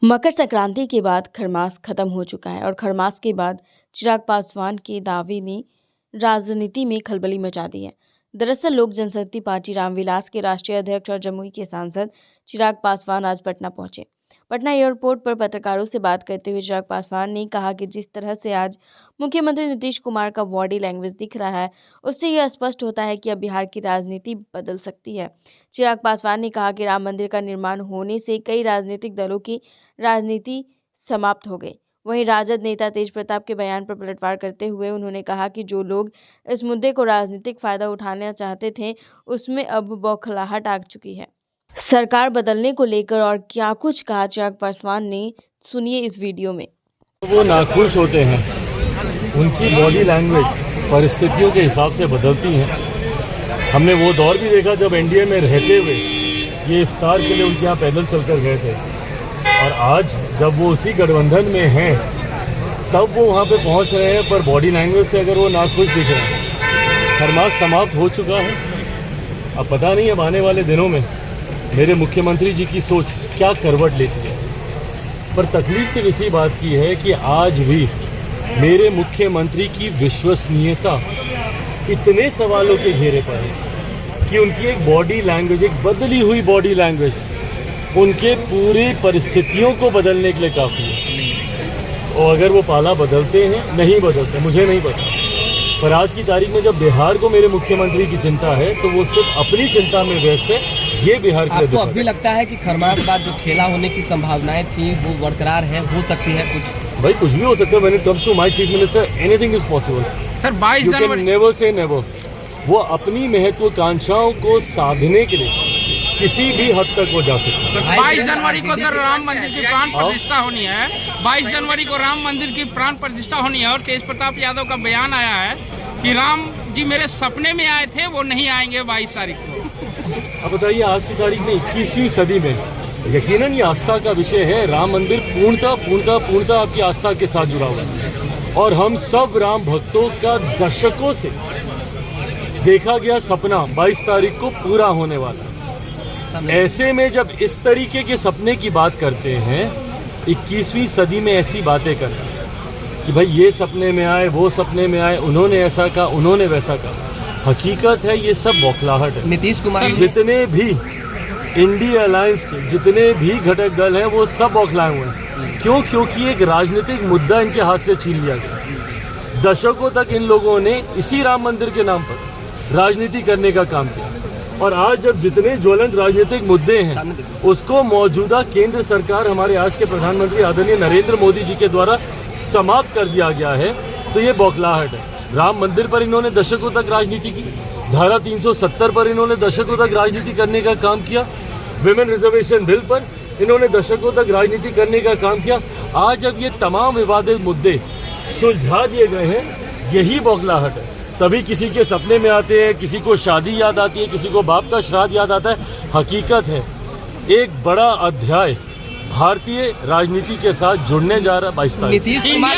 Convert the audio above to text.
मकर संक्रांति के बाद खरमास खत्म हो चुका है और खरमास के बाद चिराग पासवान के दावे ने राजनीति में खलबली मचा दी है। दरअसल लोक जनशक्ति पार्टी रामविलास के राष्ट्रीय अध्यक्ष और जमुई के सांसद चिराग पासवान आज पटना पहुंचे। पटना एयरपोर्ट पर पत्रकारों से बात करते हुए चिराग पासवान ने कहा कि जिस तरह से आज मुख्यमंत्री नीतीश कुमार का बॉडी लैंग्वेज दिख रहा है, उससे यह स्पष्ट होता है कि अब बिहार की राजनीति बदल सकती है। चिराग पासवान ने कहा कि राम मंदिर का निर्माण होने से कई राजनीतिक दलों की राजनीति समाप्त हो गई। वहीं राजद नेता तेज प्रताप के बयान पर पलटवार करते हुए उन्होंने कहा कि जो लोग इस मुद्दे को राजनीतिक फायदा उठाना चाहते थे, उसमें अब बौखलाहट आ चुकी है। सरकार बदलने को लेकर और क्या कुछ कहा चिराग पासवान ने, सुनिए इस वीडियो में। वो नाखुश होते हैं, उनकी बॉडी लैंग्वेज परिस्थितियों के हिसाब से बदलती हैं। हमने वो दौर भी देखा जब एनडीए में रहते हुए ये इफ्तार के लिए उनके यहाँ पैदल चलकर गए थे, और आज जब वो उसी गठबंधन में हैं तब वो वहाँ पे पहुँच रहे हैं, पर बॉडी लैंग्वेज से अगर वो नाखुश दिख रहे हैं। खरमास समाप्त हो चुका है। अब पता नहीं अब आने वाले दिनों में मेरे मुख्यमंत्री जी की सोच क्या करवट लेती है, पर तकलीफ सिर्फ इसी बात की है कि आज भी मेरे मुख्यमंत्री की विश्वसनीयता इतने सवालों के घेरे पर है कि उनकी एक बॉडी लैंग्वेज, एक बदली हुई बॉडी लैंग्वेज उनके पूरी परिस्थितियों को बदलने के लिए काफ़ी है। और अगर वो पाला बदलते हैं, नहीं बदलते, मुझे नहीं पता, पर आज की तारीख में जब बिहार को मेरे मुख्यमंत्री की चिंता है तो वो सिर्फ अपनी चिंता में व्यस्त है। ये बिहार के लिए आपको अब भी लगता है कि खरमास बाद जो खेला होने की संभावनाएं थी वो बरकरार है, हो सकती है? भाई कुछ भी हो सकता है। When it comes to my chief minister, anything is possible. Sir 22 January never say never. वो अपनी महत्वाकांक्षाओं को साधने के लिए किसी भी हद तक वो जा सकते हैं। 22 जनवरी को सर राम मंदिर की प्राण प्रतिष्ठा होनी है। 22 जनवरी को राम मंदिर की प्राण प्रतिष्ठा होनी है और तेज प्रताप यादव का बयान आया है कि राम जी मेरे सपने में आए थे, वो नहीं आएंगे 22 तारीख को। अब बताइए, आज की तारीख में 21वीं सदी में यकीनन ये आस्था का विषय है। राम मंदिर पूर्णतः आपकी आस्था के साथ जुड़ा हुआ है, और हम सब राम भक्तों का दशकों से देखा गया सपना 22 तारीख को पूरा होने वाला है। ऐसे में जब इस तरीके के सपने की बात करते हैं, 21वीं सदी में ऐसी बातें करना कि भाई ये सपने में आए, वो सपने में आए, उन्होंने ऐसा कहा, उन्होंने वैसा कहा, हकीकत है ये सब बौखलाहट है। नीतीश कुमार जितने भी इंडिया अलायंस के जितने भी घटक दल हैं वो सब बौखलाए हुए हैं। क्यों? क्योंकि एक राजनीतिक मुद्दा इनके हाथ से छीन लिया गया। दशकों तक इन लोगों ने इसी राम मंदिर के नाम पर राजनीति करने का काम किया, और आज जब जितने ज्वलंत राजनीतिक मुद्दे हैं उसको मौजूदा केंद्र सरकार, हमारे आज के प्रधानमंत्री आदरणीय नरेंद्र मोदी जी के द्वारा समाप्त कर दिया गया है, तो ये बौखलाहट है। राम मंदिर पर इन्होंने दशकों तक राजनीति की, धारा 370 पर इन्होंने दशकों तक राजनीति करने का काम किया, विमेन रिजर्वेशन बिल पर इन्होंने दशकों तक राजनीति करने का काम किया। आज जब ये तमाम विवादित मुद्दे सुलझा दिए गए हैं, यही बौखलाहट है। तभी किसी के सपने में आते हैं, किसी को शादी याद आती है, किसी को बाप का श्राद्ध याद आता है। हकीकत है एक बड़ा अध्याय भारतीय राजनीति के साथ जुड़ने जा रहा है 22 तारीख। नीतीश कुमार